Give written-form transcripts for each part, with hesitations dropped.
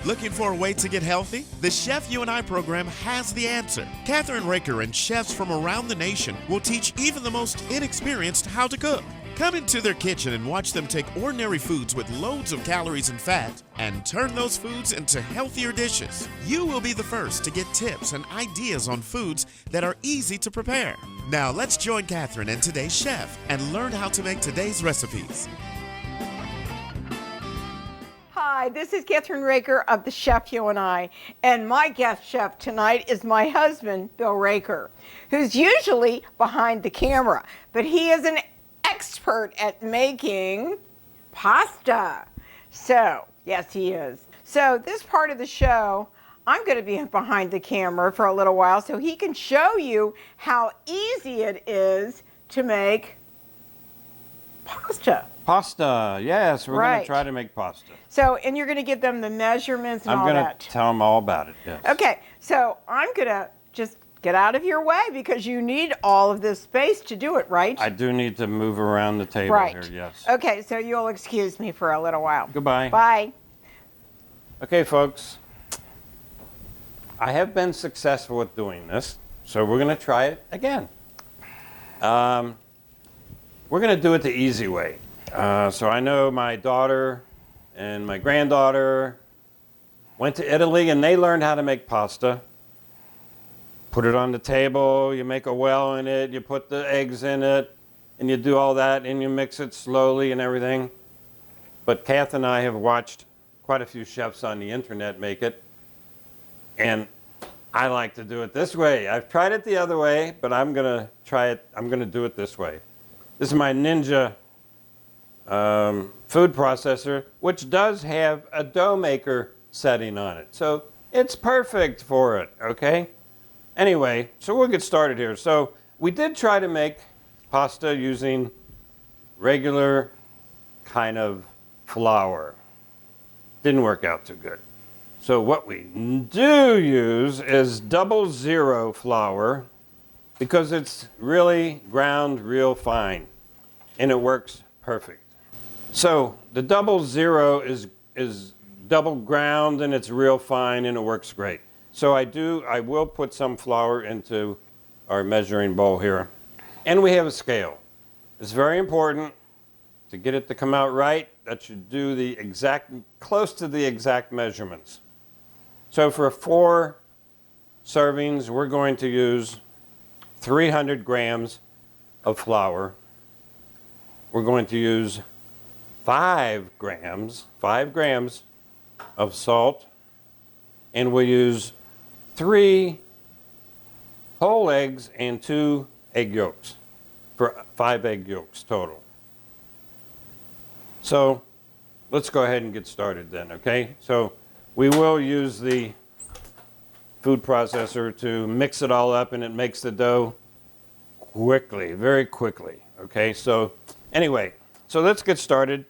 Looking for a way to get healthy? The Chef You and I program has the answer. Kathryn Raaker and chefs from around the nation will teach even the most inexperienced how to cook. Come into their kitchen and watch them take ordinary foods with loads of calories and fat and turn those foods into healthier dishes. You will be the first to get tips and ideas on foods that are easy to prepare. Now let's join Kathryn and today's chef and learn how to make today's recipes. Hi, this is Kathryn Raaker of the Chef You and I, and my guest chef tonight is my husband, Bill Raaker, who's usually behind the camera, but he is an expert at making pasta. So, yes, he is. So this part of the show, I'm going to be behind the camera for a little while so he can show you how easy it is to make pasta. Pasta, yes, we're going to try to make pasta. So, and you're going to give them the measurements and all that. I'm going to tell them all about it, yes. Okay, so I'm going to just get out of your way because you need all of this space to do it, right? I do need to move around the table here, yes. Okay, so you'll excuse me for a little while. Goodbye. Bye. Okay, folks. I have been successful with doing this, so we're going to try it again. We're going to do it the easy way. So I know my daughter and my granddaughter went to Italy and they learned how to make pasta. Put it on the table, you make a well in it, you put the eggs in it, and you do all that, and you mix it slowly and everything. But Kath and I have watched quite a few chefs on the internet make it, and I like to do it this way. I've tried it the other way, but I'm going to try it, I'm going to do it this way. This is my Ninja food processor, which does have a dough maker setting on it. So it's perfect for it, okay? Anyway, so we'll get started here. So we did try to make pasta using regular kind of flour. Didn't work out too good. So what we do use is 00 flour because it's really ground real fine and it works perfect. So the 00 is double ground and it's real fine and it works great. So I will put some flour into our measuring bowl here. And we have a scale. It's very important to get it to come out right that you do the exact, close to the exact measurements. So for 4 servings, we're going to use 300 grams of flour. We're going to use 5 grams of salt, and we'll use 3 whole eggs and 2 egg yolks for 5 egg yolks total. So let's go ahead and get started then, okay? So we will use the food processor to mix it all up and it makes the dough quickly, very quickly, okay? So anyway, so let's get started.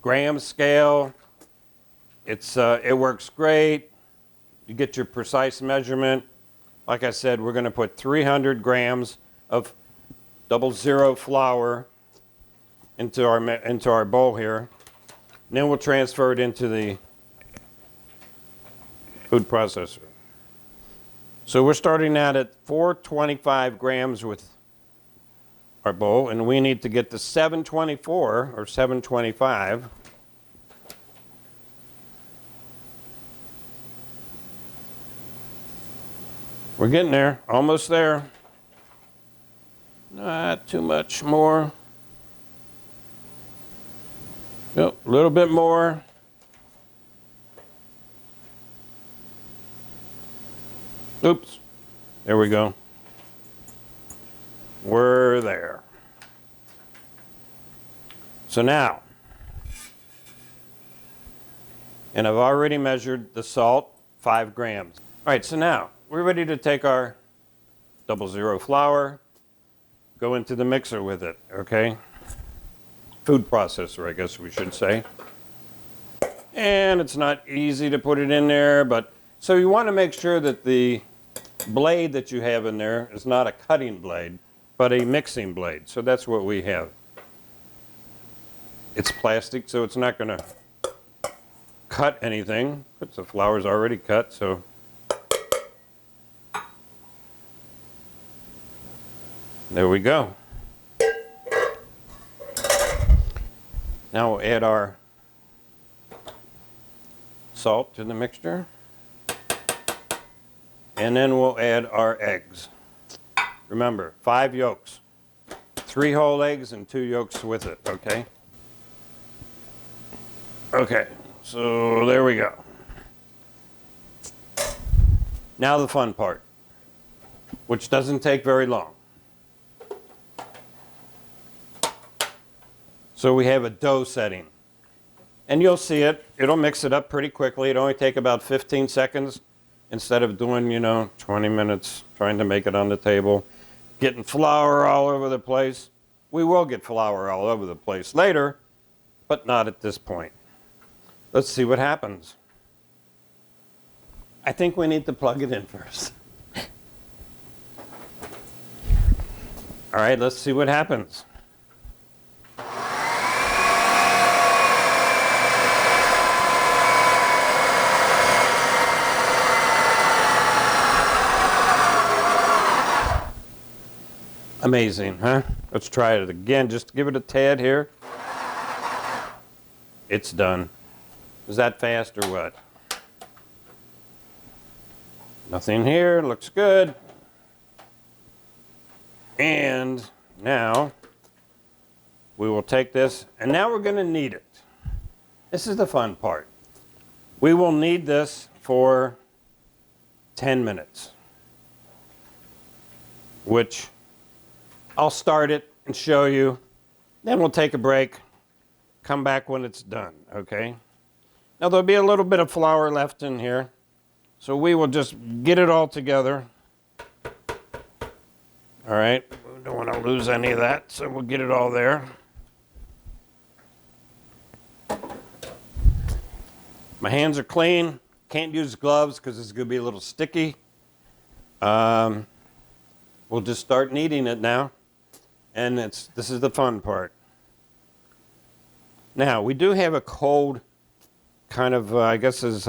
Gram scale, it works great. You get your precise measurement. Like I said, we're going to put 300 grams of 00 flour into our bowl here. And then we'll transfer it into the food processor. So we're starting out at 425 grams with our bowl, and we need to get to 724 or 725. We're getting there, almost there. Not too much more. Yep, a little bit more. Oops, there we go. We're there. So now, and I've already measured the salt, 5 grams. All right, so now, we're ready to take our 00 flour, go into the mixer with it, okay? Food processor, I guess we should say. And it's not easy to put it in there, but so you want to make sure that the blade that you have in there is not a cutting blade, but a mixing blade. So that's what we have. It's plastic, so it's not going to cut anything, but the flour's already cut, so. There we go. Now we'll add our salt to the mixture. And then we'll add our eggs. Remember, 5 yolks. 3 whole eggs and 2 yolks with it, okay? Okay, so there we go. Now the fun part, which doesn't take very long. So we have a dough setting. And you'll see it. It'll mix it up pretty quickly. It'll only take about 15 seconds instead of doing, 20 minutes trying to make it on the table. Getting flour all over the place. We will get flour all over the place later, but not at this point. Let's see what happens. I think we need to plug it in first. All right, let's see what happens. Amazing, huh? Let's try it again. Just give it a tad here. It's done. Is that fast or what? Nothing here. Looks good. And now we will take this, and now we're going to knead it. This is the fun part. We will knead this for 10 minutes, which I'll start it and show you. Then we'll take a break, come back when it's done, okay? Now there'll be a little bit of flour left in here, so we will just get it all together. All right, we don't want to lose any of that, so we'll get it all there. My hands are clean. Can't use gloves because it's going to be a little sticky. We'll just start kneading it now. And this is the fun part. Now, we do have a cold kind of, I guess is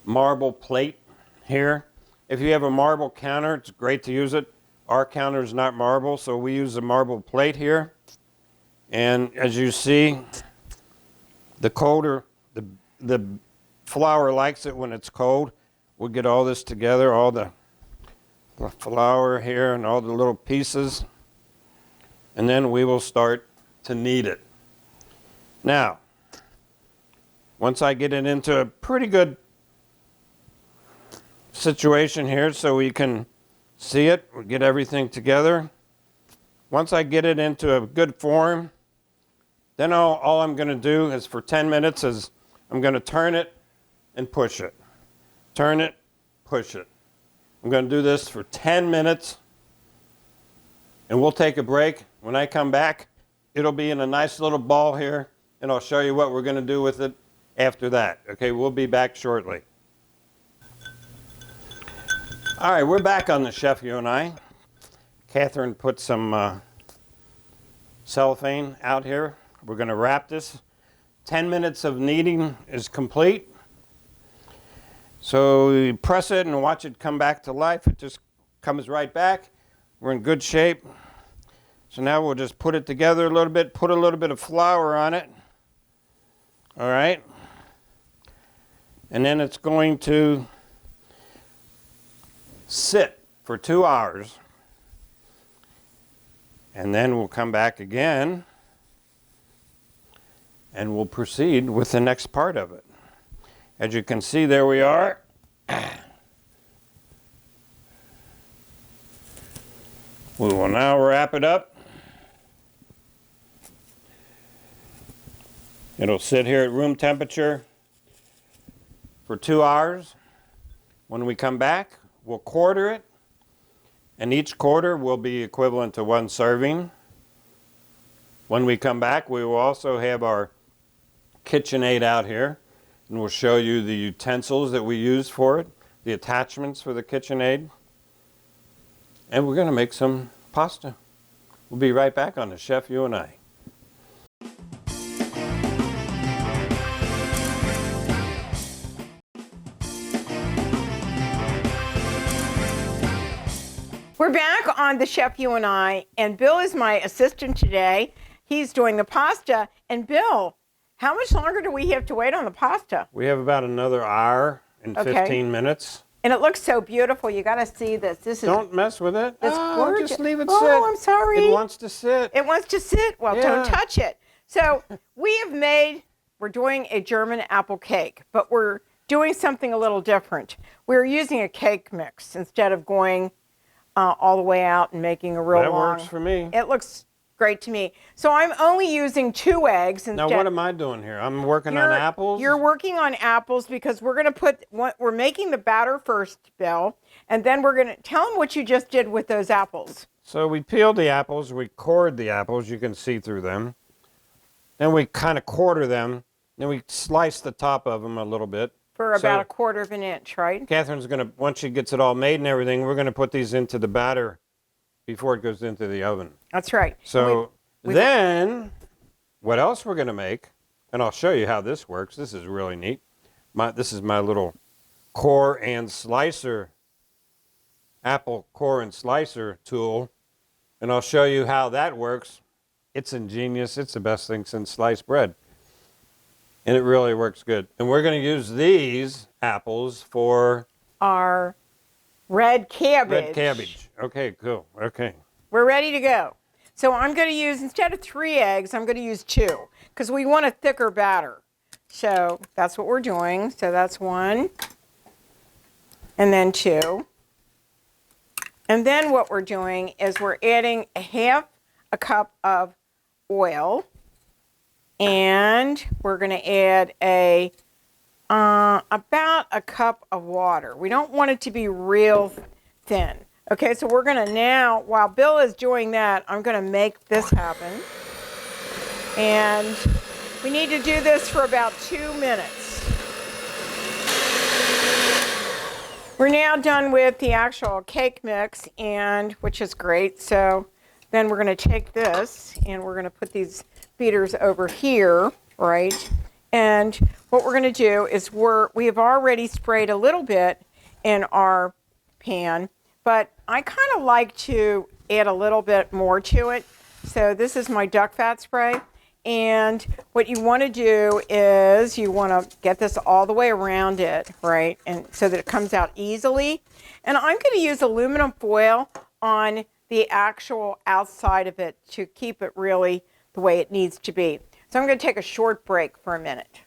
marble plate here. If you have a marble counter, it's great to use it. Our counter is not marble, so we use a marble plate here. And as you see, the colder, the flour likes it when it's cold. We'll get all this together, all the flour here and all the little pieces, and then we will start to knead it. Now, once I get it into a pretty good situation here so we can see it, we'll get everything together. Once I get it into a good form, then all I'm going to do is for 10 minutes is I'm going to turn it and push it. Turn it, push it. I'm going to do this for 10 minutes, and we'll take a break. When I come back, it'll be in a nice little ball here, and I'll show you what we're going to do with it after that. Okay, we'll be back shortly. All right, we're back on the Chef You and I. Kathryn put some cellophane out here. We're going to wrap this. 10 minutes of kneading is complete. So you press it and watch it come back to life. It just comes right back. We're in good shape. So now we'll just put it together a little bit, put a little bit of flour on it. All right. And then it's going to sit for 2 hours. And then we'll come back again and we'll proceed with the next part of it. As you can see, there we are. We will now wrap it up. It'll sit here at room temperature for 2 hours. When we come back, we'll quarter it, and each quarter will be equivalent to 1 serving. When we come back, we will also have our KitchenAid out here. And we'll show you the utensils that we use for it, the attachments for the KitchenAid. And we're going to make some pasta. We'll be right back on the Chef You and I. We're back on the Chef You and I, and Bill is my assistant today. He's doing the pasta. And Bill, how much longer do we have to wait on the pasta? We have about another hour and 15 minutes. And it looks so beautiful. You got to see this. This is Don't mess with it. It's gorgeous. Just leave it sit. Oh, I'm sorry. It wants to sit. It wants to sit. Well, Yeah. don't touch it. So we're doing a German apple cake, but we're doing something a little different. We're using a cake mix instead of going all the way out and making a real That long. works for me. It looks great to me. So I'm only using 2 eggs instead. Now, what am I doing here? I'm working on apples? You're working on apples because we're going to we're making the batter first, Bill, and then we're going to tell them what you just did with those apples. So we peeled the apples, we cored the apples, you can see through them. Then we kind of quarter them, then we slice the top of them a little bit. For about 1/4 of an inch, right? Kathryn's going to, once she gets it all made and everything, we're going to put these into the batter before it goes into the oven. That's right. So then, what else we're going to make, and I'll show you how this works. This is really neat. This is my little core and slicer, apple core and slicer tool, and I'll show you how that works. It's ingenious. It's the best thing since sliced bread. And it really works good. And we're going to use these apples for our red cabbage. Red cabbage. Okay, cool. Okay. We're ready to go. So I'm going to use, instead of 3 eggs, I'm going to use 2 because we want a thicker batter. So that's what we're doing. So that's 1 and then 2. And then what we're doing is we're adding 1/2 cup of oil. And we're going to add about a cup of water. We don't want it to be real thin. Okay, so we're going to now, while Bill is doing that, I'm going to make this happen. And we need to do this for about 2 minutes. We're now done with the actual cake mix, which is great. So then we're going to take this and we're going to put these beaters over here, right? And what we're going to do is we have already sprayed a little bit in our pan, but I kind of like to add a little bit more to it. So this is my duck fat spray. And what you want to do is you want to get this all the way around it, right? And so that it comes out easily. And I'm going to use aluminum foil on the actual outside of it to keep it really the way it needs to be. So I'm going to take a short break for a minute.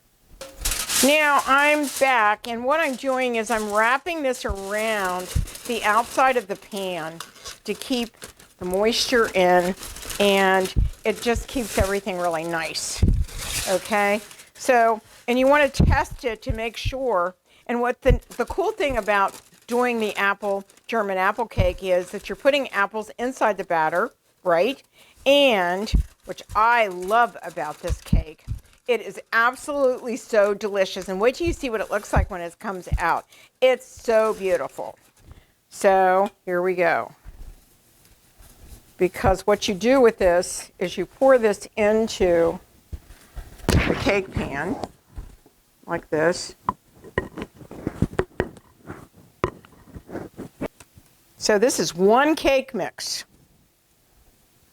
Now I'm back, and what I'm doing is I'm wrapping this around the outside of the pan to keep the moisture in, and it just keeps everything really nice. Okay? So, and you want to test it to make sure, and what the cool thing about doing the German apple cake is that you're putting apples inside the batter, right? And which I love about this cake, it is absolutely so delicious. And wait till you see what it looks like when it comes out. It's so beautiful. So here we go. Because what you do with this is you pour this into the cake pan like this. So this is 1 cake mix.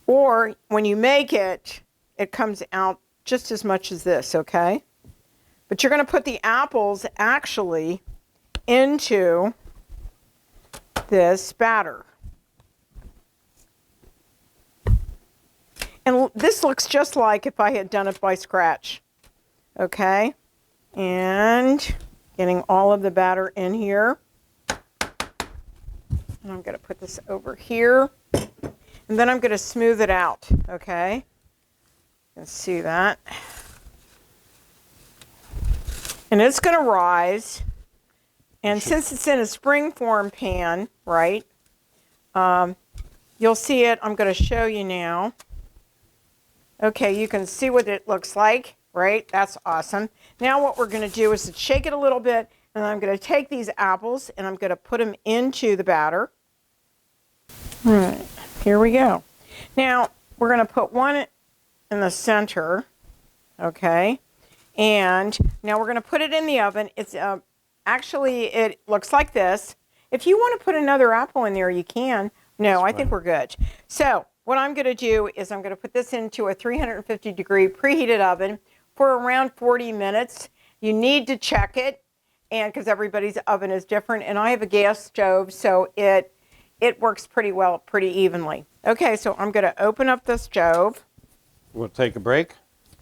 Or when you make it, it comes out just as much as this, okay? But you're going to put the apples actually into this batter. And this looks just like if I had done it by scratch, okay? And getting all of the batter in here. And I'm going to put this over here. And then I'm going to smooth it out, okay? You can see that. And it's going to rise. And since it's in a springform pan, right, you'll see it. I'm going to show you now. Okay, you can see what it looks like, right? That's awesome. Now what we're going to do is to shake it a little bit, and I'm going to take these apples, and I'm going to put them into the batter. All right. Here we go. Now, we're going to put one in the center, okay? And now we're going to put it in the oven. It's actually, it looks like this. If you want to put another apple in there, you can, No, I think we're good. So what I'm going to do is I'm going to put this into a 350-degree preheated oven for around 40 minutes. You need to check it, and because everybody's oven is different, and I have a gas stove, so it works pretty well, pretty evenly. Okay, so I'm going to open up the stove. We'll take a break.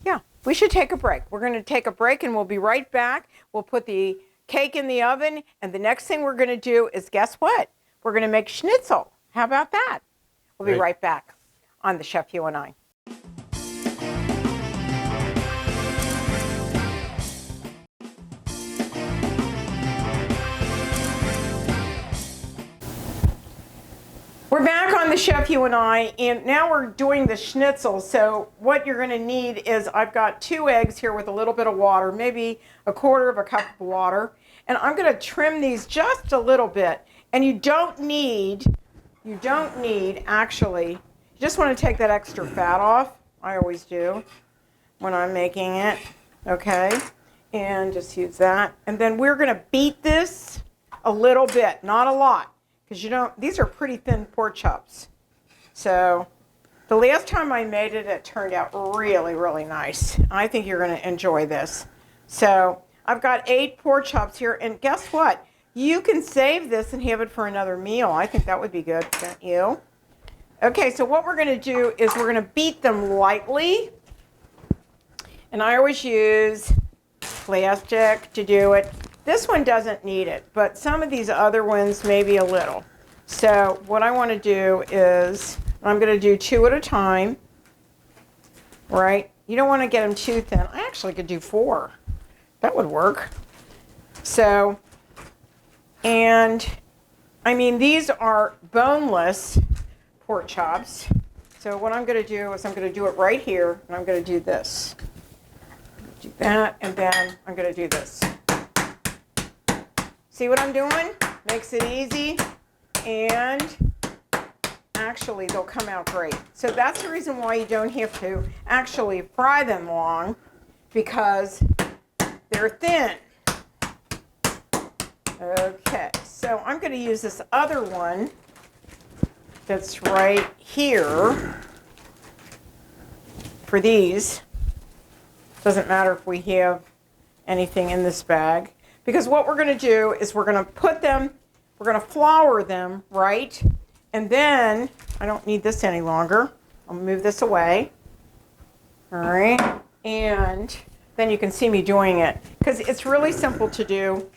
Yeah, we should take a break. We're going to take a break, and we'll be right back. We'll put the cake in the oven, and the next thing we're going to do is, guess what? We're going to make schnitzel. How about that? We'll be right back on the Chef You and I. We're back on the Chef You and I, and now we're doing the schnitzel. So what you're going to need is, I've got 2 eggs here with a little bit of water, maybe a quarter of a cup of water, and I'm going to trim these just a little bit. And you don't need actually, you just want to take that extra fat off. I always do when I'm making it, okay? And just use that. And then we're going to beat this a little bit, not a lot, because these are pretty thin pork chops. So the last time I made it, it turned out really, really nice. I think you're going to enjoy this. So I've got 8 pork chops here, and guess what? You can save this and have it for another meal. I think that would be good, don't you? Okay, so what we're going to do is we're going to beat them lightly. And I always use plastic to do it. This one doesn't need it, but some of these other ones maybe a little. So what I want to do is, I'm going to do 2 at a time, right? You don't want to get them too thin. I actually could do 4. That would work. So, and I mean, these are boneless pork chops. So what I'm going to do is I'm going to do it right here, and I'm going to do this. Do that, and then I'm going to do this. See what I'm doing? Makes it easy, and actually they'll come out great. So that's the reason why you don't have to actually fry them long, because they're thin. Okay, so I'm going to use this other one that's right here for these. Doesn't matter if we have anything in this bag, because what we're going to do is we're going to put them, we're going to flour them, right? And then, I don't need this any longer. I'll move this away. All right, and then you can see me doing it, because it's really simple to do,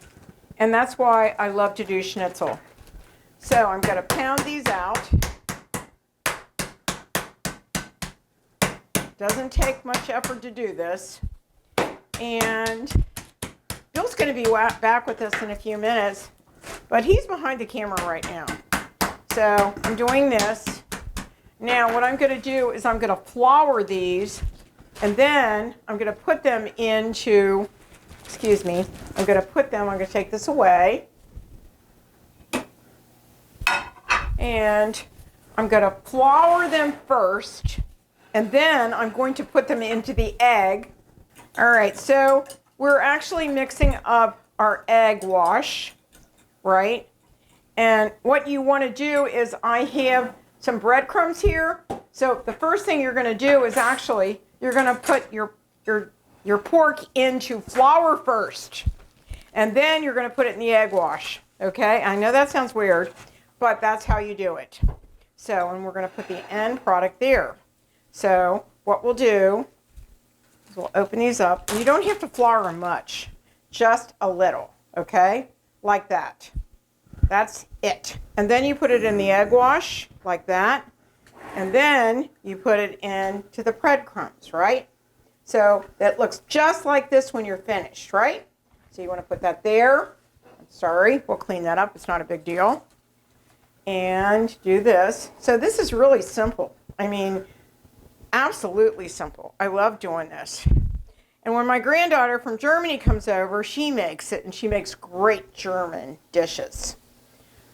and that's why I love to do schnitzel. So I'm going to pound these out. Doesn't take much effort to do this. And Bill's going to be back with us in a few minutes, but he's behind the camera right now. So I'm doing this. Now what I'm going to do is I'm going to flour these, and then I'm going to put them into, I'm going to take this away. And I'm going to flour them first, and then I'm going to put them into the egg. All right, so we're actually mixing up our egg wash, right? And what you want to do is, I have some breadcrumbs here. So the first thing you're going to do is actually, you're going to put your pork into flour first, and then you're going to put it in the egg wash, okay? I know that sounds weird, but that's how you do it. So, and we're going to put the end product there. So what we'll do is we'll open these up. And you don't have to flour them much, just a little, okay? Like that. That's it. And then you put it in the egg wash, like that. And then you put it into the breadcrumbs, right? So that looks just like this when you're finished, right? So you want to put that there. I'm sorry, we'll clean that up. It's not a big deal. And do this. So this is really simple. I mean, absolutely simple. I love doing this. And when my granddaughter from Germany comes over, she makes it, and she makes great German dishes.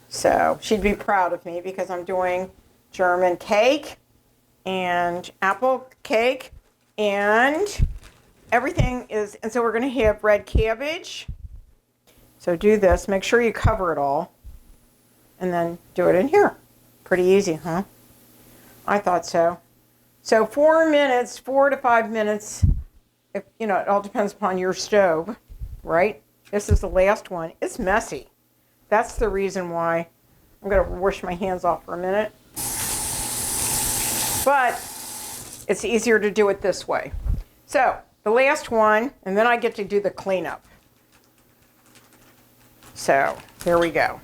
So she'd be proud of me, because I'm doing German cake and apple cake and everything is, and so we're going to have red cabbage. So do this, make sure you cover it all, and then do it in here. Pretty easy, huh? I thought so. So 4 minutes, 4 to 5 minutes, if, you know, it all depends upon your stove, right? This is the last one. It's messy. That's the reason why I'm going to wash my hands off for a minute. But it's easier to do it this way. So the last one, and then I get to do the cleanup. So here we go.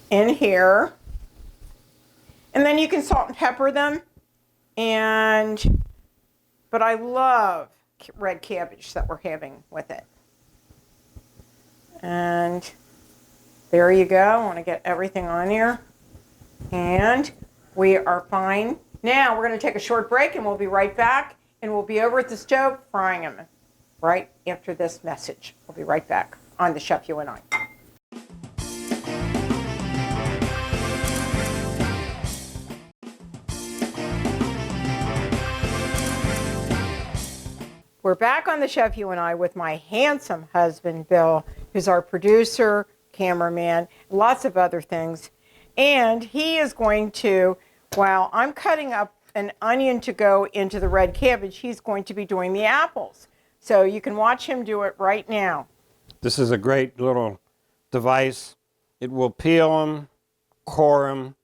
In here. And then you can salt and pepper them. But I love red cabbage that we're having with it. And there you go. I want to get everything on here. And we are fine. Now we're going to take a short break and we'll be right back. And we'll be over at the stove frying them right after this message. We'll be right back on the Chef You and I. We're back on the Chef You and I with my handsome husband, Bill, who's our producer, cameraman, lots of other things. And he is going to, while I'm cutting up an onion to go into the red cabbage, he's going to be doing the apples. So you can watch him do it right now. This is a great little device. It will peel them, core them,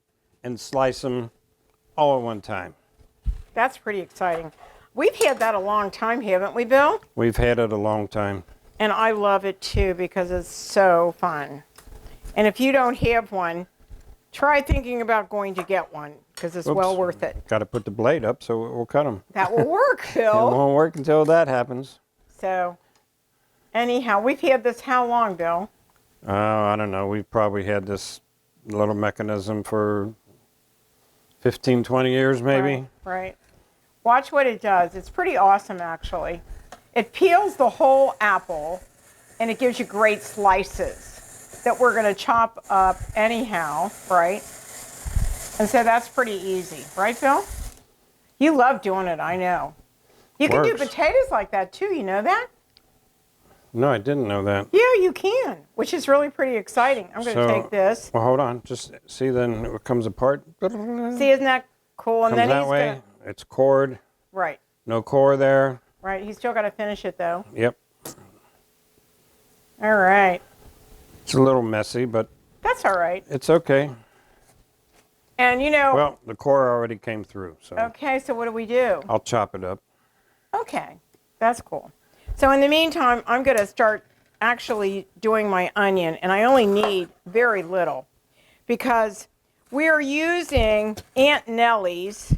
and slice them all at one time. That's pretty exciting. We've had that a long time, haven't we, Bill? We've had it a long time. And I love it too because it's so fun. And if you don't have one, try thinking about going to get one because it's well worth it. Got to put the blade up so we'll cut them. That will work, It Bill. won't work until that happens. So, anyhow, we've had this how long, Bill? I don't know. We've probably had this little mechanism for 15, 20 years maybe. Right. Watch what it does. It's pretty awesome, actually. It peels the whole apple, and it gives you great slices that we're going to chop up anyhow, right? And so that's pretty easy. Right, Bill? You love doing it, I know. You can do potatoes like that, too. You know that? No, I didn't know that. Yeah, you can, which is really pretty exciting. I'm going to take this. Well, hold on. Just see, then it comes apart. See, isn't that cool? And Comes then that he's way. gonna, It's cored. right. No core there. Right. He's still got to finish it, though. Yep. All right. It's a little messy, but That's all right. it's okay. And, you know. Well, the core already came through, so Okay, so what do we do? I'll chop it up. Okay, that's cool. So in the meantime, I'm going to start actually doing my onion, and I only need very little because we're using Aunt Nellie's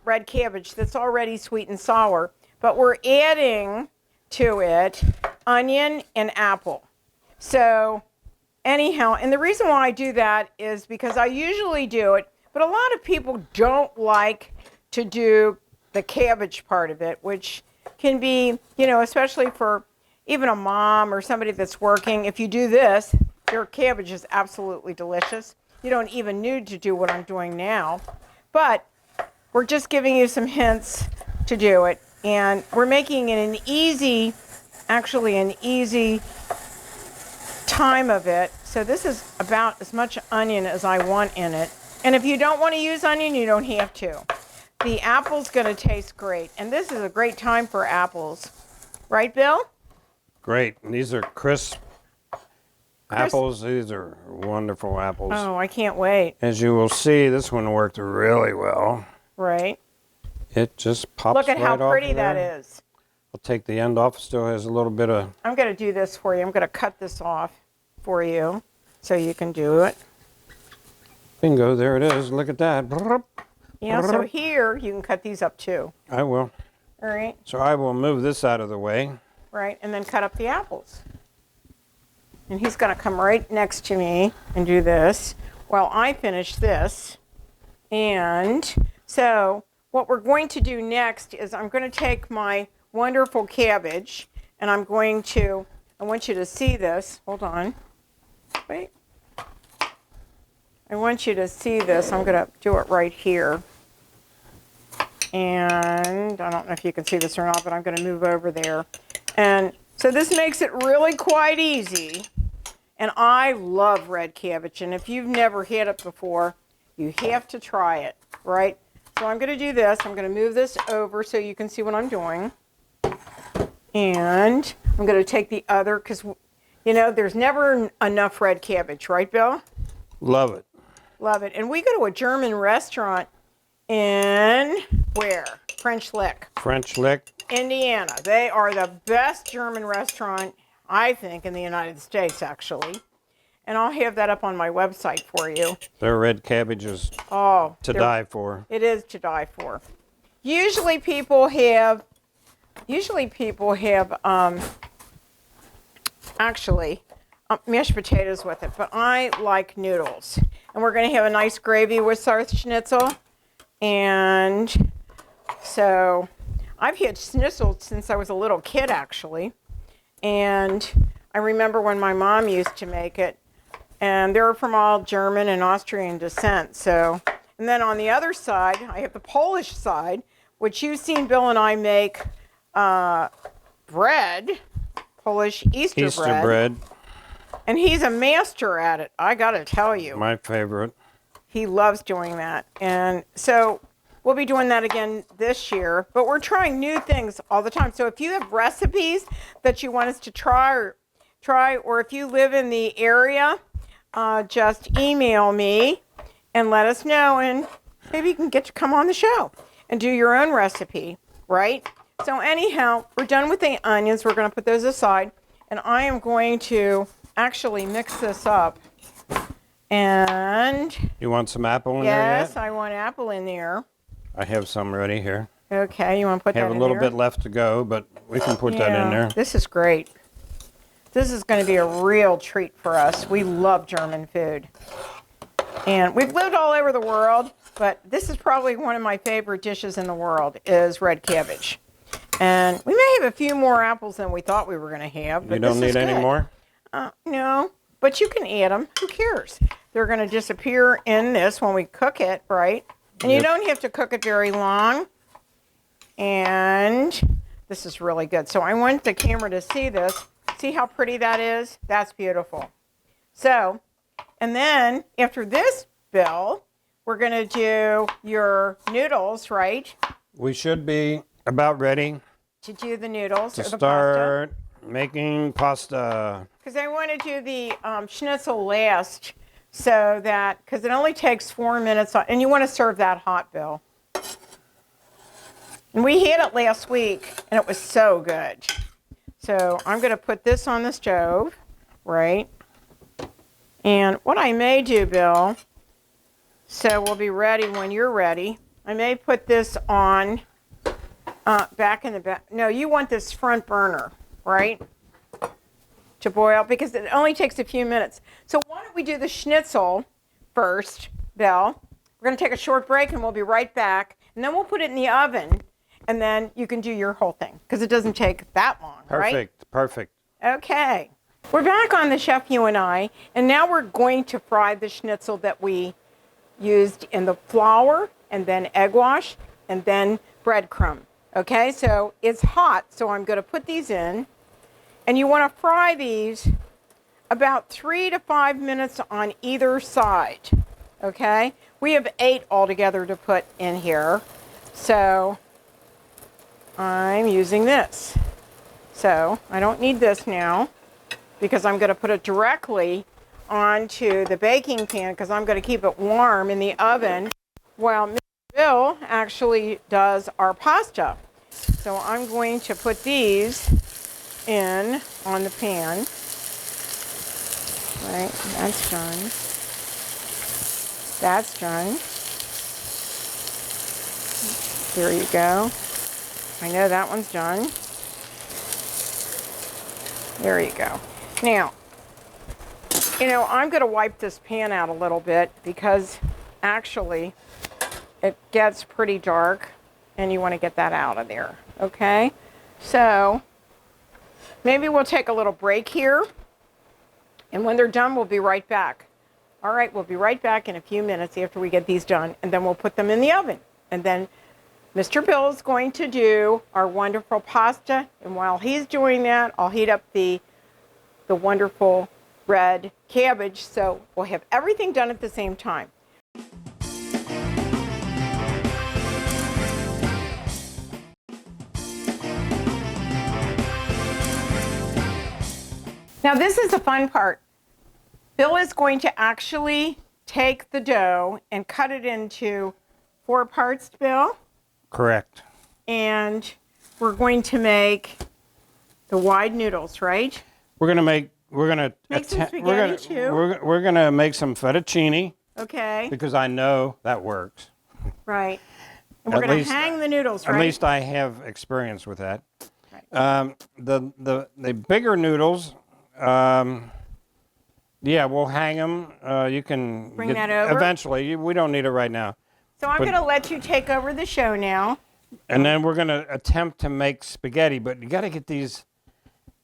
red cabbage that's already sweet and sour, but we're adding to it onion and apple. So anyhow, and the reason why I do that is because I usually do it, but a lot of people don't like to do the cabbage part of it, which can be, you know, especially for even a mom or somebody that's working. If you do this, your cabbage is absolutely delicious. You don't even need to do what I'm doing now, but we're just giving you some hints to do it, and we're making it an easy time of it. So this is about as much onion as I want in it. And if you don't want to use onion, you don't have to. The apple's going to taste great, and this is a great time for apples. Right, Bill? Great. And these are crisp apples. These are wonderful apples. Oh, I can't wait. As you will see, this one worked really well. Right. It just pops Look at right how off pretty of that there. is. I'll take the end off. Still has a little bit of... I'm going to do this for you. I'm going to cut this off for you so you can do it. Bingo, there it is. Look at that. Yeah, so here you can cut these up too. I will. All right. So I will move this out of the way. Right, and then cut up the apples. And he's going to come right next to me and do this while I finish this. And so what we're going to do next is I'm going to take my wonderful cabbage, and I want you to see this. Hold on. Wait. I want you to see this. I'm going to do it right here. And I don't know if you can see this or not, but I'm going to move over there. And so this makes it really quite easy. And I love red cabbage. And if you've never had it before, You have to try it, right? So I'm going to do this. I'm going to move this over so you can see what I'm doing. And I'm going to take the other, because, you know, there's never enough red cabbage, right, Bill? Love it. Love it. And we go to a German restaurant in, where? French Lick. French Lick. Indiana. They are the best German restaurant, I think, in the United States, actually. And I'll have that up on my website for you. Their red cabbage is to die for. It is to die for. Usually people have mashed potatoes with it, but I like noodles. And we're going to have a nice gravy with our schnitzel. And so I've had schnitzel since I was a little kid, actually. And I remember when my mom used to make it. And they're from all German and Austrian descent. So, and then on the other side, I have the Polish side, which you've seen Bill and I make bread, Polish Easter bread. And he's a master at it, I gotta tell you. My favorite. He loves doing that. And so we'll be doing that again this year, but we're trying new things all the time. So if you have recipes that you want us to try, or if you live in the area, just email me and let us know, and maybe you can get to come on the show and do your own recipe, right? So anyhow, we're done with the onions. We're going to put those aside, and I am going to actually mix this up. And you want some apple in there yet? Yes, I want apple in there. I have some ready here. Okay, you want to put that in there? I have a little bit left to go, but we can put that in there. This is great. This is going to be a real treat for us. We love German food. And we've lived all over the world, but this is probably one of my favorite dishes in the world is red cabbage. And we may have a few more apples than we thought we were going to have. But you don't need any more? No, but you can add them. Who cares? They're going to disappear in this when we cook it, right? And you don't have to cook it very long. And this is really good. So I want the camera to see this. See how pretty that is? That's beautiful. So, and then after this, Bill, we're going to do your noodles, right? We should be about ready to do the noodles to or the start pasta. Making pasta. Because I want to do the schnitzel last, so that, because it only takes 4 minutes, and you want to serve that hot, Bill. And we had it last week, and it was so good. So I'm going to put this on the stove, right? And what I may do, Bill, so we'll be ready when you're ready. I may put this on back in the back. No, you want this front burner, right? To boil, because it only takes a few minutes. So why don't we do the schnitzel first, Bill? We're going to take a short break, and we'll be right back. And then we'll put it in the oven. And then you can do your whole thing, because it doesn't take that long, right? Perfect. Okay. We're back on the Chef You and I, and now we're going to fry the schnitzel that we used in the flour, and then egg wash, and then breadcrumb. Okay, so it's hot, so I'm going to put these in. And you want to fry these about 3 to 5 minutes on either side. Okay? We have 8 altogether to put in here. So I'm using this. So I don't need this now because I'm going to put it directly onto the baking pan because I'm going to keep it warm in the oven while Mr. Bill actually does our pasta. So I'm going to put these in on the pan. Right, that's done. That's done. There you go. I know that one's done. There you go. Now, I'm going to wipe this pan out a little bit because actually it gets pretty dark and you want to get that out of there. Okay? So maybe we'll take a little break here, and when they're done, we'll be right back. All right, we'll be right back in a few minutes after we get these done, and then we'll put them in the oven. And then Mr. Bill is going to do our wonderful pasta, and while he's doing that, I'll heat up the wonderful red cabbage, so we'll have everything done at the same time. Now this is the fun part. Bill is going to actually take the dough and cut it into 4 parts, Bill. Correct. And we're going to make the wide noodles, right? We're gonna make some spaghetti too. We're gonna make some fettuccine Okay. because I know that works. Right. And we're At going to least- hang the noodles, right? At least I have experience with that. Right. The bigger noodles, yeah, we'll hang them. You can Bring that over? Eventually. We don't need it right now. So I'm going to let you take over the show now. And then we're going to attempt to make spaghetti, but you got to get these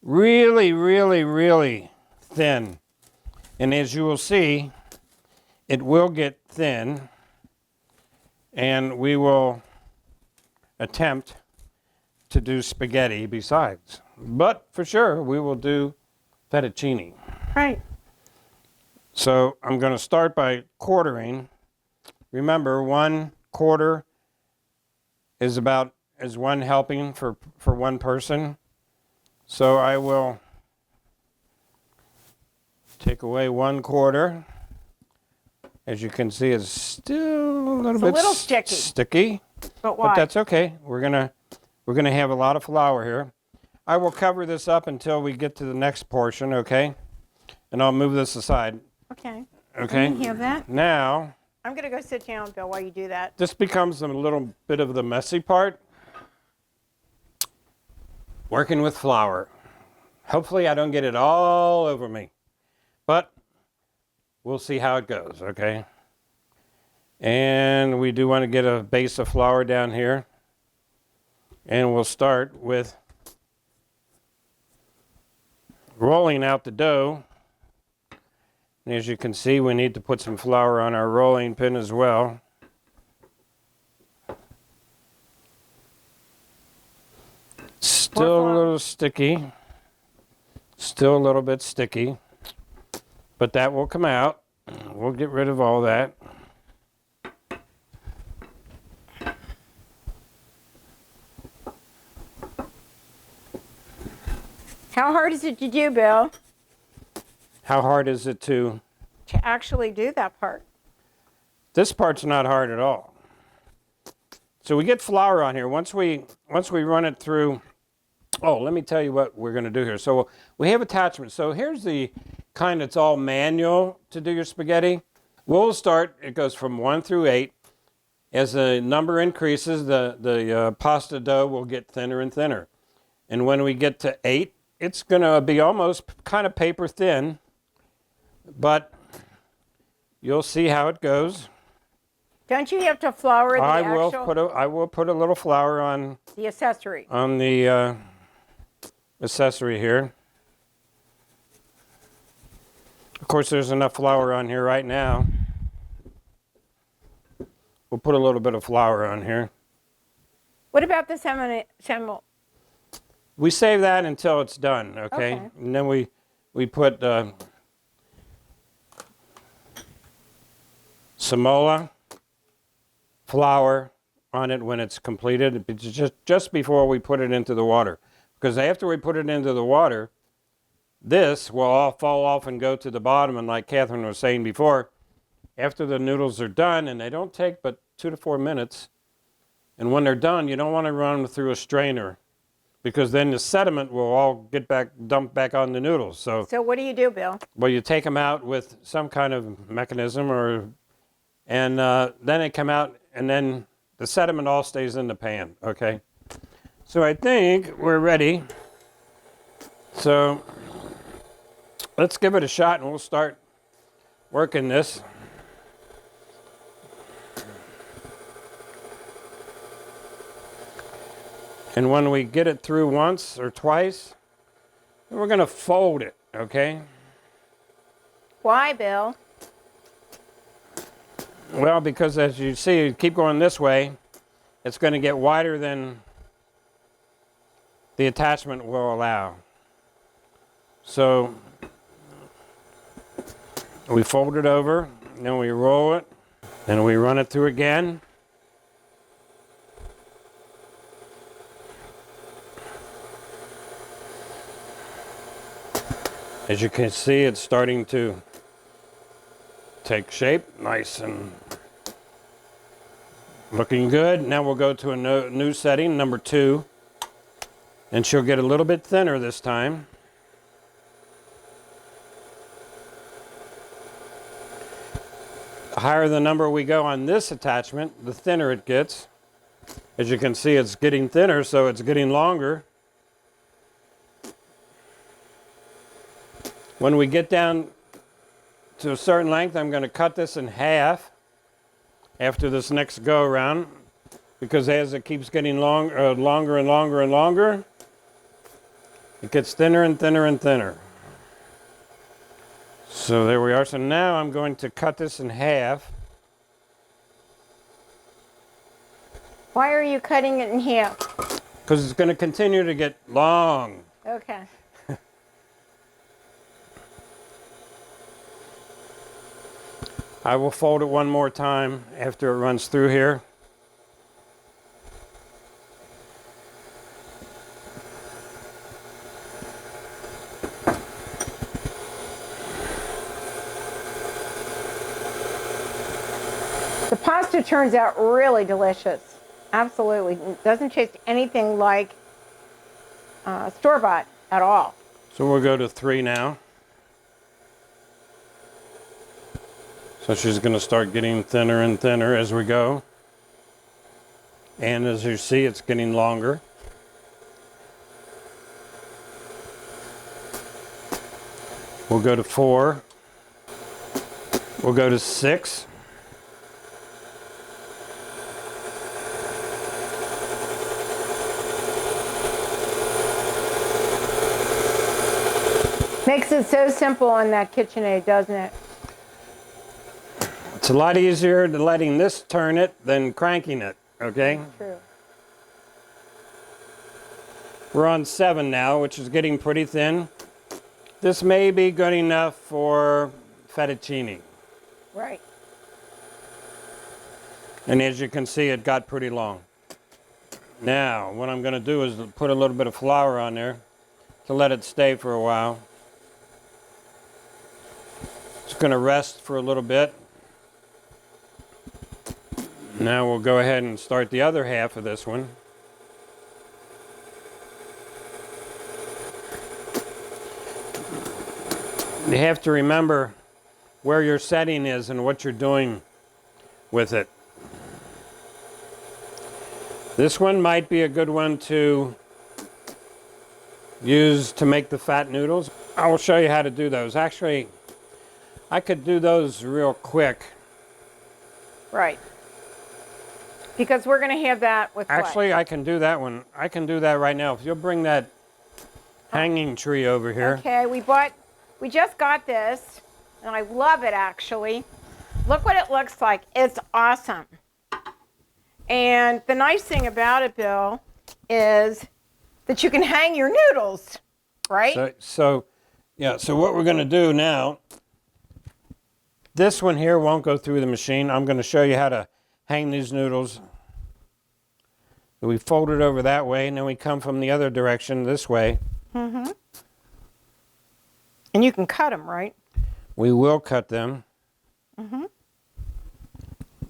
really, really, really thin. And as you will see, it will get thin, and we will attempt to do spaghetti besides. But for sure, we will do fettuccine. Right. So I'm going to start by quartering. Remember, 1/4 is one helping for one person. So I will take away 1/4. As you can see, it's still a little sticky. But why? But that's okay. We're gonna have a lot of flour here. I will cover this up until we get to the next portion, okay? And I'll move this aside. Okay. Okay. Let me have that. Now, I'm going to go sit down, Bill, while you do that. this becomes a little bit of the messy part. Working with flour. Hopefully I don't get it all over me. But we'll see how it goes, okay? And we do want to get a base of flour down here. And we'll start with rolling out the dough. And as you can see, we need to put some flour on our rolling pin as well. Still a little sticky. Still a little bit sticky. But that will come out. We'll get rid of all that. How hard is it to do, Bill? How hard is it to? To actually do that part. This part's not hard at all. So we get flour on here. Once we run it through, oh, let me tell you what we're going to do here. So we have attachments. So here's the kind that's all manual to do your spaghetti. We'll start, it goes from 1 through 8. As the number increases, the pasta dough will get thinner and thinner. And when we get to 8, it's going to be almost kind of paper thin, but you'll see how it goes. Don't you have to flour the I will put a little flour on the accessory. On the accessory here. Of course, there's enough flour on here right now. We'll put a little bit of flour on here. What about the semel? We save that until it's done, okay? And then we put semola flour on it when it's completed. It's just before we put it into the water. Because after we put it into the water, this will all fall off and go to the bottom. And like Kathryn was saying before, after the noodles are done, and they don't take but 2 to 4 minutes, and when they're done, you don't want to run them through a strainer, because then the sediment will all get dumped back on the noodles. So what do you do, Bill? Well, you take them out with some kind of mechanism, and then they come out, and then the sediment all stays in the pan, okay? So I think we're ready. So let's give it a shot, and we'll start working this. And when we get it through once or twice, we're going to fold it, okay? Why, Bill? Well, because as you see, keep going this way, it's going to get wider than the attachment will allow. So we fold it over, then we roll it, then we run it through again. As you can see, it's starting to take shape, nice and looking good. Now we'll go to a new setting, number 2, and she'll get a little bit thinner this time. The higher the number we go on this attachment, the thinner it gets. As you can see, it's getting thinner, so it's getting longer. When we get down to a certain length, I'm going to cut this in half after this next go around, because as it keeps getting longer and longer and longer, it gets thinner and thinner and thinner. So there we are. So now I'm going to cut this in half. Why are you cutting it in half? Because it's going to continue to get long. Okay. I will fold it one more time after it runs through here. The pasta turns out really delicious. Absolutely. It doesn't taste anything like store-bought at all. So we'll go to 3 now. So she's going to start getting thinner and thinner as we go. And as you see, it's getting longer. We'll go to 4. We'll go to 6. Makes it so simple on that KitchenAid, doesn't it? It's a lot easier to letting this turn it than cranking it, okay? True. We're on 7 now, which is getting pretty thin. This may be good enough for fettuccine. Right. And as you can see, it got pretty long. Now, what I'm going to do is put a little bit of flour on there to let it stay for a while. It's going to rest for a little bit. Now we'll go ahead and start the other half of this one. You have to remember where your setting is and what you're doing with it. This one might be a good one to use to make the fat noodles. I will show you how to do those. Actually, I could do those real quick. Right. Because we're going to have that with Actually, I can do that one. I can do that right now. If you'll bring that hanging tree over here. Okay, we just got this, and I love it actually. Look what it looks like. It's awesome. And the nice thing about it, Bill, is that you can hang your noodles, right? So what we're going to do now, this one here won't go through the machine. I'm going to show you how to hang these noodles. We fold it over that way, and then we come from the other direction this way. Mm-hmm. And you can cut them, right? We will cut them. Mm-hmm.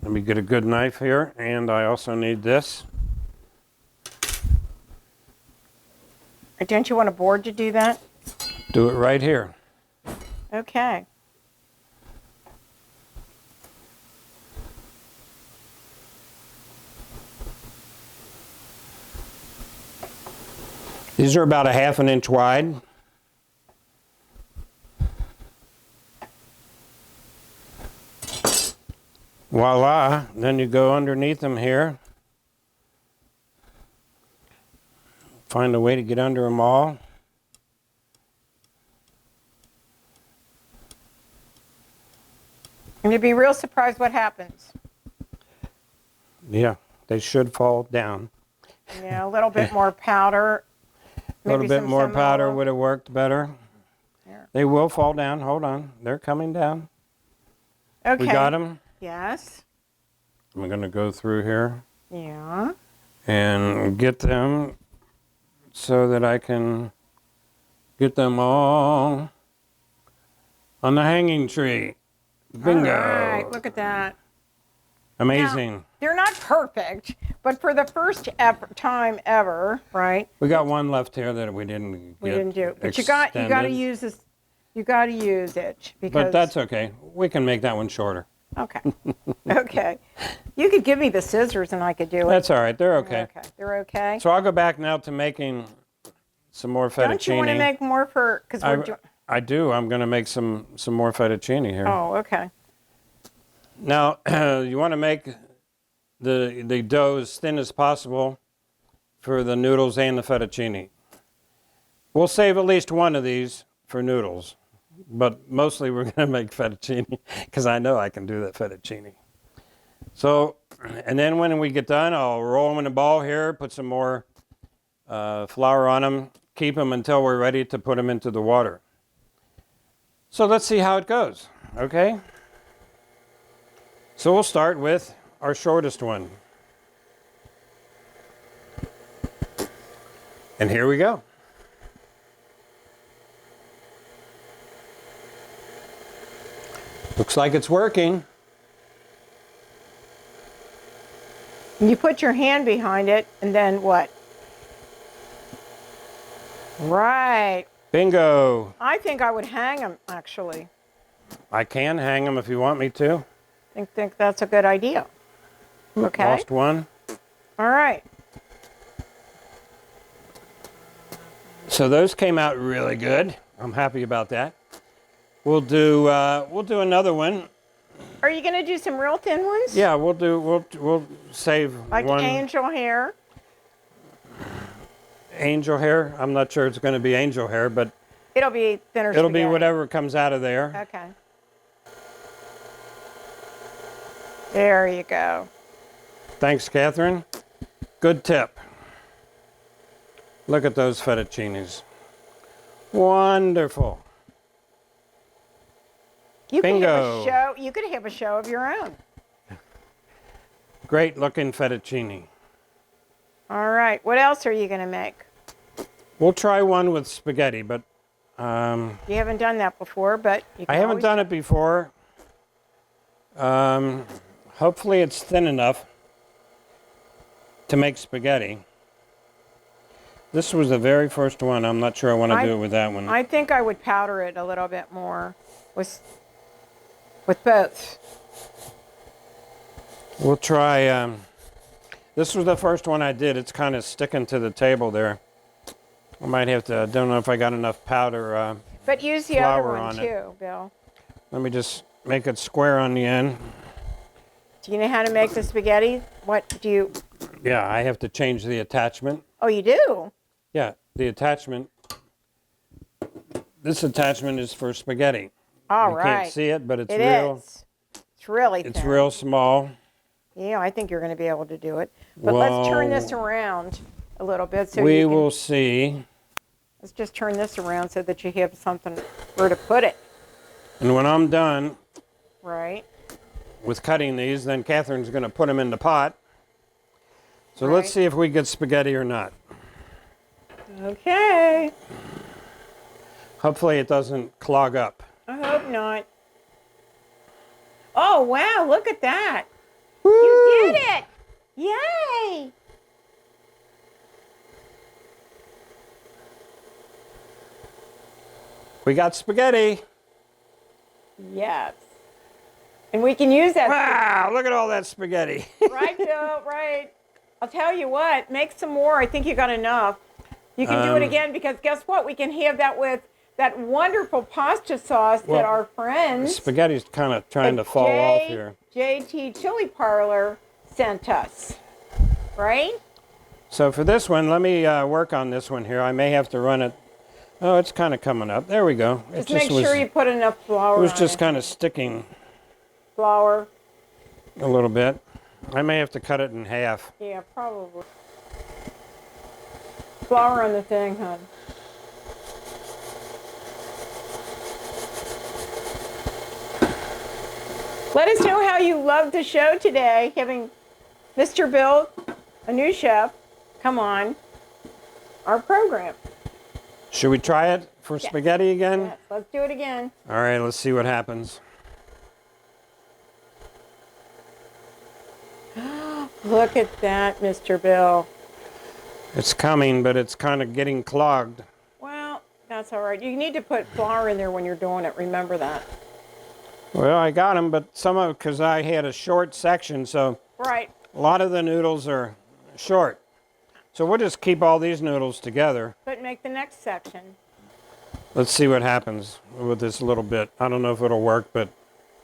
Let me get a good knife here, and I also need this. Don't you want a board to do that? Do it right here. Okay. These are about a 1/2 inch wide. Voila, then you go underneath them here. Find a way to get under them all. And you'd be real surprised what happens. Yeah, they should fall down. Yeah, a little bit more powder. A little bit more powder semolina. would have worked better. There. They will fall down. Hold on. They're coming down. Okay. We got them. Yes. I'm going to go through here Yeah. and get them so that I can get them all On the hanging tree. Bingo. All right, look at that. Amazing. Now, they're not perfect, but for the first time ever, right? We got one left here that we didn't do. But you got to use this. You got to use it because. But that's okay. We can make that one shorter. Okay. Okay. You could give me the scissors and I could do it. That's all right. They're okay. Okay. They're okay. So I'll go back now to making some more fettuccine. Don't you want to make more for? Because I do. I'm going to make some more fettuccine here. Oh, okay. Now, you want to make the dough as thin as possible for the noodles and the fettuccine. We'll save at least one of these for noodles, but mostly we're going to make fettuccine because I know I can do that fettuccine. So, and then when we get done, I'll roll them in a ball here, put some more flour on them, keep them until we're ready to put them into the water. So let's see how it goes, okay? So we'll start with our shortest one. And here we go. Looks like it's working. You put your hand behind it, and then what? Right. Bingo. I think I would hang them, actually. I can hang them if you want me to. Think that's a good idea. Okay. Lost one. All right. So those came out really good. I'm happy about that. We'll do another one. Are you going to do some real thin ones? Yeah, we'll save like one. Angel hair. Angel hair. I'm not sure it's going to be angel hair, but it'll be thinner. It'll spaghetti. be whatever comes out of there. Okay. There you go. Thanks, Kathryn. Good tip. Look at those fettuccines. Wonderful. You Bingo. You could have a show of your own. Great looking fettuccine. All right. What else are you going to make? We'll try one with spaghetti, but you haven't done that before, but you can I haven't done it before. Hopefully it's thin enough to make spaghetti. This was the very first one. I'm not sure I want to do it with that one. I think I would powder it a little bit more with both. We'll try. This was the first one I did. It's kind of sticking to the table there. I might have to. I don't know if I got enough powder. But use the other one too, Bill. Let me just make it square on the end. Do you know how to make the spaghetti? What do you? Yeah, I have to change the attachment. Oh, you do? Yeah, the attachment. This attachment is for spaghetti. All you right. can't see it, but it's It real. is. It's really thin. It's real small. Yeah, I think you're going to be able to do it. But let's turn this around a little bit so we will see. Let's just turn this around so that you have something where to put it. And when I'm done right with cutting these, then Kathryn's going to put them in the pot. So let's see if we get spaghetti or not. Okay. Hopefully it doesn't clog up. I hope not. Oh, wow, look at that. Woo! You did it. Yay. We got spaghetti. Yes. And we can use that. Wow, look at all that spaghetti. Right, Bill, right. I'll tell you what, make some more. I think you got enough. You can do it again because guess what? We can have that with that wonderful pasta sauce that our friends. Spaghetti's kind of trying to fall off here. JT Chili Parlor sent us, right? So for this one, let me work on this one here. I may have to run it. Oh, it's kind of coming up. There we go. Just make sure you put enough flour. It was just kind of sticking. Flour. A little bit. I may have to cut it in half. Yeah, probably. Flour on the thing, hon. Let us know how you loved the show today, having Mr. Bill, a new chef, come on our program. Should we try it for spaghetti again? Yes, let's do it again. All right, let's see what happens. Look at that, Mr. Bill. It's coming, but it's kind of getting clogged. Well, that's all right. You need to put flour in there when you're doing it. Remember that. Well, I got them, but some of because I had a short section, so Right. a lot of the noodles are short. So we'll just keep all these noodles together. But make the next section. Let's see what happens with this little bit. I don't know if it'll work, but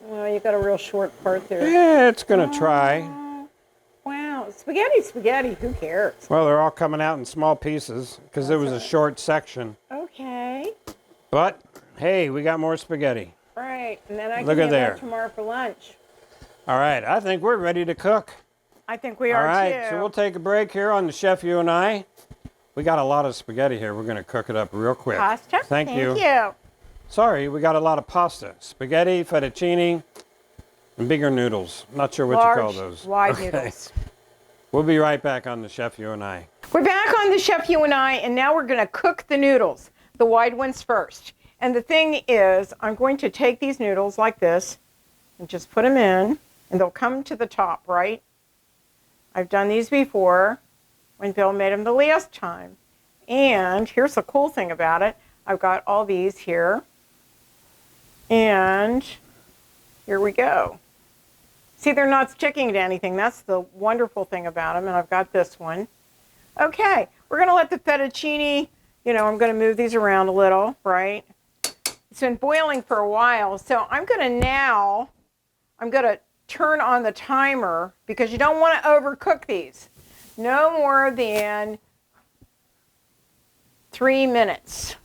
Well, you got a real short part there. yeah, it's going to try. Wow. Spaghetti, spaghetti. Who cares? Well, they're all coming out in small pieces because it was a short section. Okay. But, hey, we got more spaghetti. Right. And then I Look can at have there. that tomorrow for lunch. All right, I think we're ready to cook. I think we All are right, too. so we'll take a break here on the Chef You and I. We got a lot of spaghetti here. We're going to cook it up real quick. Pasta. Thank you. you. Sorry, we got a lot of pasta. Spaghetti, fettuccine, and bigger noodles. Not sure what Large, you call those. wide Okay. noodles. We'll be right back on the Chef You and I. We're back on the Chef You and I, and now we're going to cook the noodles, the wide ones first. And the thing is, I'm going to take these noodles like this and just put them in, and they'll come to the top, right? I've done these before when Bill made them the last time. And here's the cool thing about it. I've got all these here. And here we go. See, they're not sticking to anything. That's the wonderful thing about them. And I've got this one. Okay, we're going to let the fettuccine, I'm going to move these around a little, right? It's been boiling for a while. So I'm going to turn on the timer because you don't want to overcook these. No more than 3 minutes.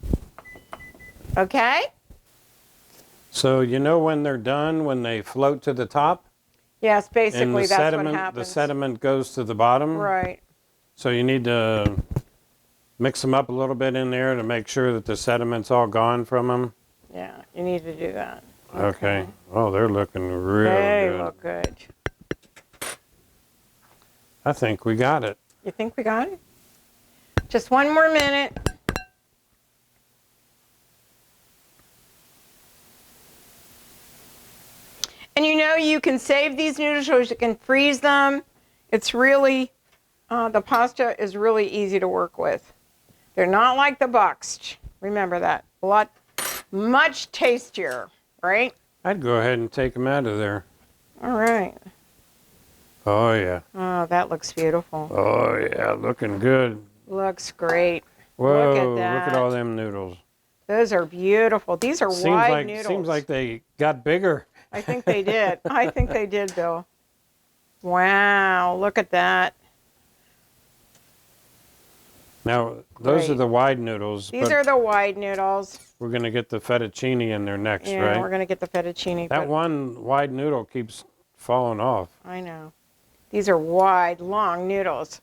Okay? So you know when they're done, when they float to the top? Yes, And basically the that's sediment, what happens. the sediment goes to the bottom? Right. So you need to mix them up a little bit in there to make sure that the sediment's all gone from them? Yeah, you need to do that. Okay. Oh, they're looking real They good. look good. I think we got it. You think we got it? Just 1 more minute. And you can save these noodles or you can freeze them. It's really, the pasta is really easy to work with. They're not like the boxed. Remember that. Much tastier, right? I'd go ahead and take them out of there. All right. Oh, yeah. Oh, that looks beautiful. Oh, yeah. Looking good. Looks great. Whoa, Look at look at that. all them noodles. Those are beautiful. These are wide noodles. Seems like they got bigger. I think they did. I think they did, Bill. Wow, look at that. Now, those are Great. the wide noodles. These but are the wide noodles. we're going to get the fettuccine in there next, Yeah, right? we're going to get the fettuccine. That but one wide noodle keeps falling off. I know. These are wide, long noodles.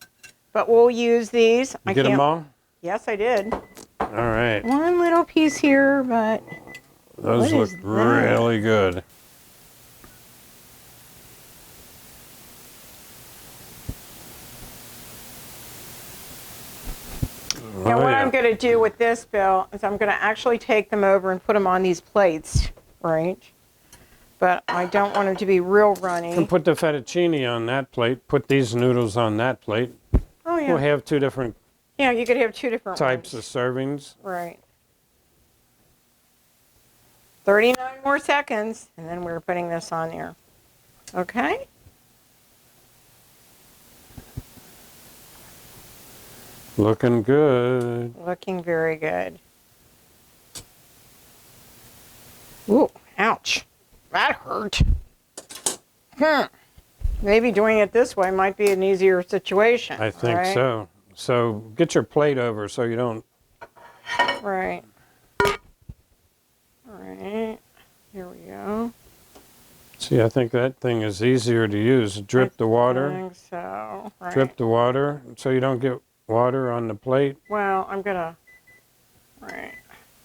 But we'll use these. You get them all? Yes, I did. All right. One little piece here, but Those What look is that? really good. now Oh, what yeah. I'm going to do with this, Bill, is I'm going to actually take them over and put them on these plates, right? But I don't want them to be real runny. And put the fettuccine on that plate. Put these noodles on that plate. Oh, yeah. We'll have two different Yeah, you could have two different types ones. of servings. Right. 39 more seconds, and then we're putting this on there. Okay? Looking good. Looking very good. Ooh, ouch. That hurt. Maybe doing it this way might be an easier situation. I think right? so. So get your plate over so you don't. Right. All right. Here we go. See, I think that thing is easier to use. Drip the I water. think so. Right. Drip the water so you don't get water on the plate. Well, I'm gonna. Right.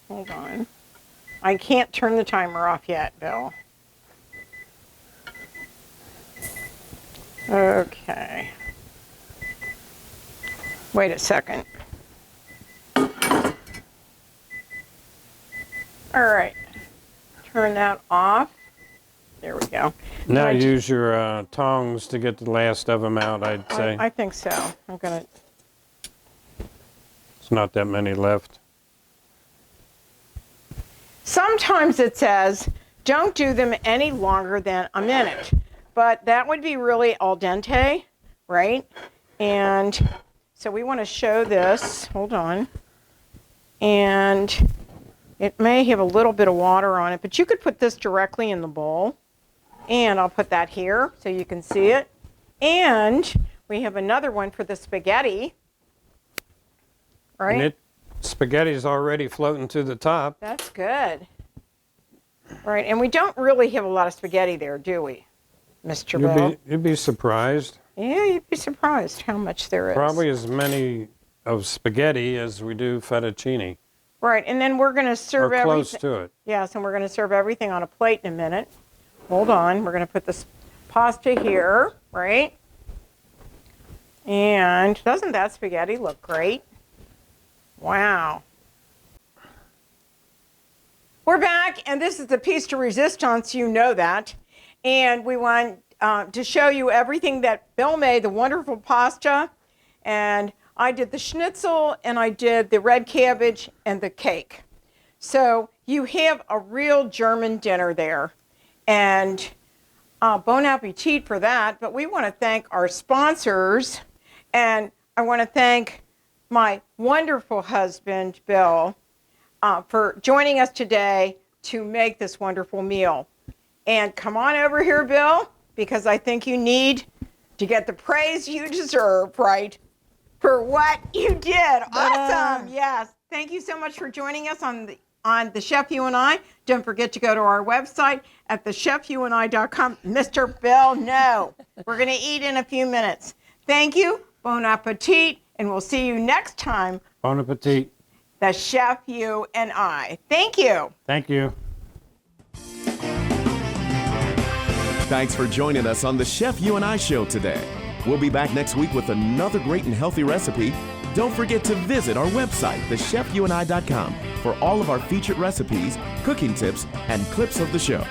Hold on. I can't turn the timer off yet, Bill. Okay. Wait a second. All right. Turn that off. There we go. Now use your tongs to get the last of them out, I'd say. I think so. I'm going to... It's not that many left. Sometimes it says, don't do them any longer than a minute. But that would be really al dente, right? And so we want to show this. Hold on. And it may have a little bit of water on it, but you could put this directly in the bowl. And I'll put that here so you can see it. And we have another one for the spaghetti. Right? And spaghetti's already floating to the top. That's good. Right, and we don't really have a lot of spaghetti there, do we, Mr. Bill? You'd be surprised. Yeah, you'd be surprised how much there is. Probably as many of spaghetti as we do fettuccine. Right, and then we're going to serve everything. Or close to it. Yes, and we're going to serve everything on a plate in a minute. Hold on, we're going to put this pasta here, right? And doesn't that spaghetti look great? Wow. We're back, and this is the piece de resistance, you know that. And we want to show you everything that Bill made, the wonderful pasta. And I did the schnitzel, and I did the red cabbage and the cake. So you have a real German dinner there. And bon appetit for that. But we want to thank our sponsors. And I want to thank my wonderful husband, Bill, for joining us today to make this wonderful meal. And come on over here, Bill, because I think you need to get the praise you deserve, right, for what you did. Awesome. Yes. Thank you so much for joining us on the Chef You and I. Don't forget to go to our website at thechefyouandi.com. Mr. Bill, no. We're going to eat in a few minutes. Thank you. Bon appetit. And we'll see you next time. Bon appetit. The Chef You and I. Thank you. Thank you. Thanks for joining us on the Chef You and I show today. We'll be back next week with another great and healthy recipe. Don't forget to visit our website, thechefyouandi.com, for all of our featured recipes, cooking tips, and clips of the show.